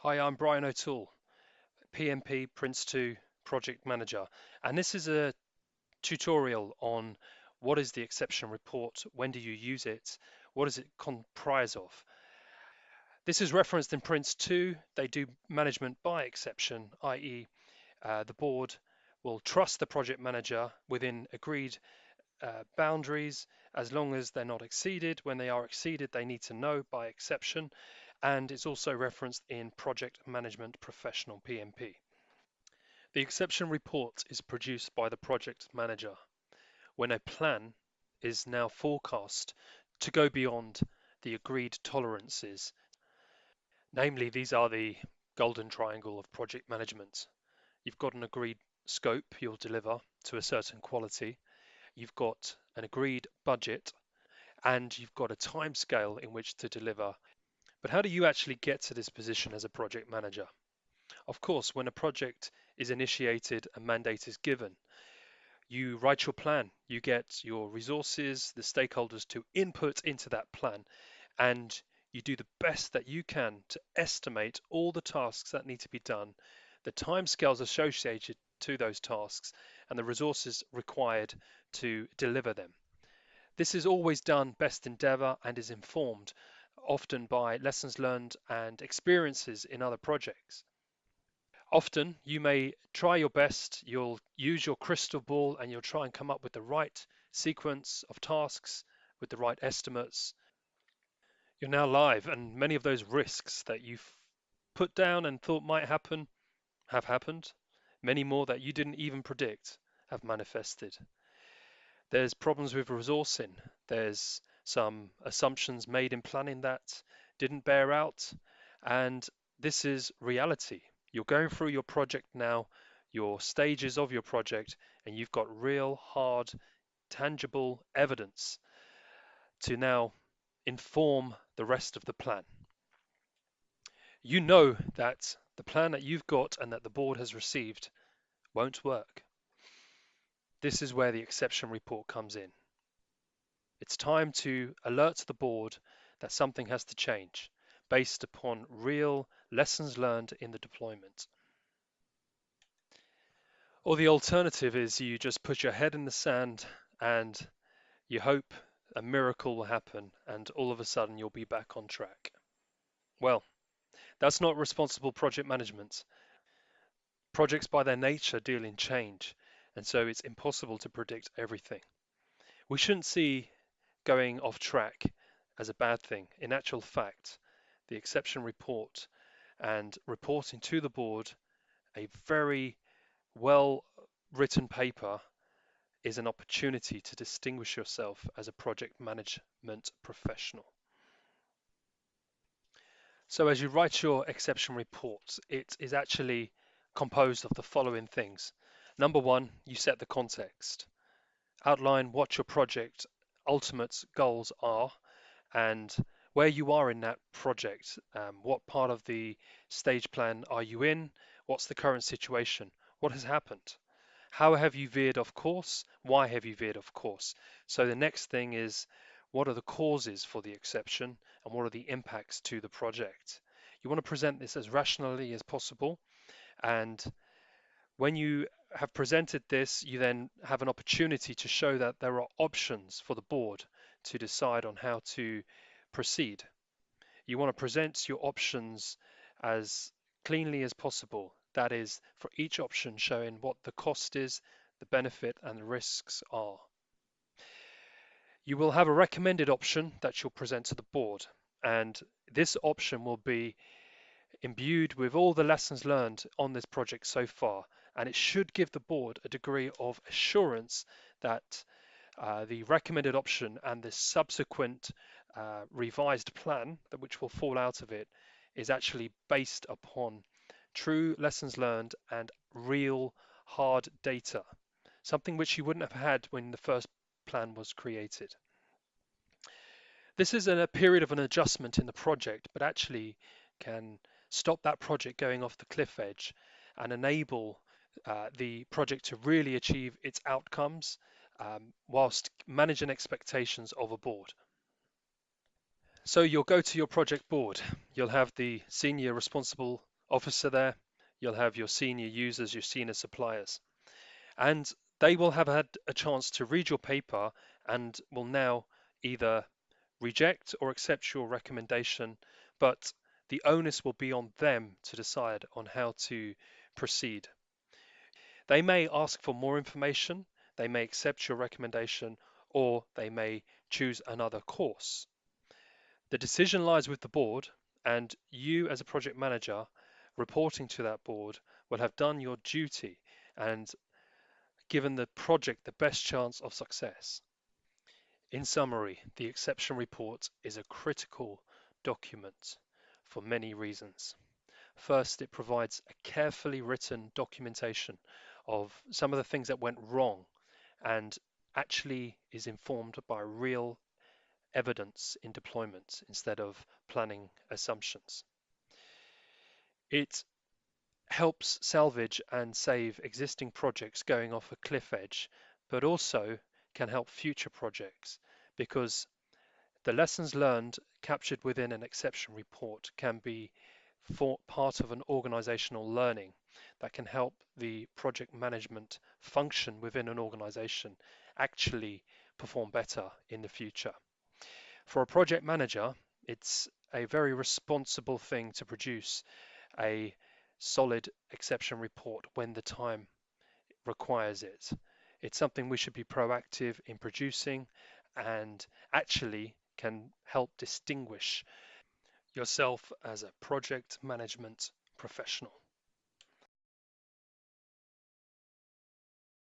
Hi, I'm Brian O'Toole, PMP Prince 2 Project Manager, and this is a tutorial on what is the exception report, when do you use it, what does it comprise of. This is referenced in Prince 2. They do management by exception, i.e. The board will trust the project manager within agreed boundaries as long as they're not exceeded. When they are exceeded, they need to know by exception, and it's also referenced in Project Management Professional PMP. The exception report is produced by the project manager when a plan is now forecast to go beyond the agreed tolerances. Namely, these are the golden triangle of project management. You've got an agreed scope you'll deliver to a certain quality. You've got an agreed budget, and you've got a time scale in which to deliver. But how do you actually get to this position as a project manager? Of course, when a project is initiated, a mandate is given. You write your plan, you get your resources, the stakeholders to input into that plan, and you do the best that you can to estimate all the tasks that need to be done, the timescales associated to those tasks, and the resources required to deliver them. This is always done best endeavor and is informed often by lessons learned and experiences in other projects. Often you may try your best, you'll use your crystal ball and you'll try and come up with the right sequence of tasks with the right estimates. You're now live, and many of those risks that you've put down and thought might happen have happened. Many more that you didn't even predict have manifested. There's problems with resourcing. There's some assumptions made in planning that didn't bear out, and this is reality. You're going through your project now, your stages of your project, and you've got real, hard, tangible evidence to now inform the rest of the plan. You know that the plan that you've got and that the board has received won't work. This is where the exception report comes in. It's time to alert the board that something has to change based upon real lessons learned in the deployment. Or the alternative is you just put your head in the sand and you hope a miracle will happen and all of a sudden you'll be back on track. Well, that's not responsible project management. Projects by their nature deal in change, and so it's impossible to predict everything. We shouldn't see going off track as a bad thing. In actual fact, the exception report and reporting to the board a very well written paper is an opportunity to distinguish yourself as a project management professional. So as you write your exception report, it is actually composed of the following things. Number one, you set the context. Outline what your project ultimate goals are and where you are in that project. What part of the stage plan are you in? What's the current situation? What has happened? How have you veered off course? Why have you veered off course? So the next thing is, what are the causes for the exception and what are the impacts to the project? You want to present this as rationally as possible, and when you have presented this, you then have an opportunity to show that there are options for the board to decide on how to proceed. You want to present your options as cleanly as possible. That is, for each option showing what the cost is, the benefit, and the risks are. You will have a recommended option that you'll present to the board, and this option will be imbued with all the lessons learned on this project so far, and it should give the board a degree of assurance that the recommended option and the subsequent revised plan, which will fall out of it, is actually based upon true lessons learned and real hard data, something which you wouldn't have had when the first plan was created. This is a period of an adjustment in the project, but actually can stop that project going off the cliff edge and enable the project to really achieve its outcomes whilst managing expectations of a board. So you'll go to your project board. You'll have the senior responsible officer there. You'll have your senior users, your senior suppliers, and they will have had a chance to read your paper and will now either reject or accept your recommendation, but the onus will be on them to decide on how to proceed. They may ask for more information, they may accept your recommendation, or they may choose another course. The decision lies with the board, and you, as a project manager, reporting to that board, will have done your duty and given the project the best chance of success. In summary, the exception report is a critical document for many reasons. First, it provides a carefully written documentation of some of the things that went wrong and actually is informed by real evidence in deployment instead of planning assumptions. It helps salvage and save existing projects going off a cliff edge, but also can help future projects because the lessons learned captured within an exception report can be part of an organizational learning that can help the project management function within an organization actually perform better in the future. For a project manager, it's a very responsible thing to produce a solid exception report when the time requires it. It's something we should be proactive in producing and actually can help distinguish yourself as a project management professional.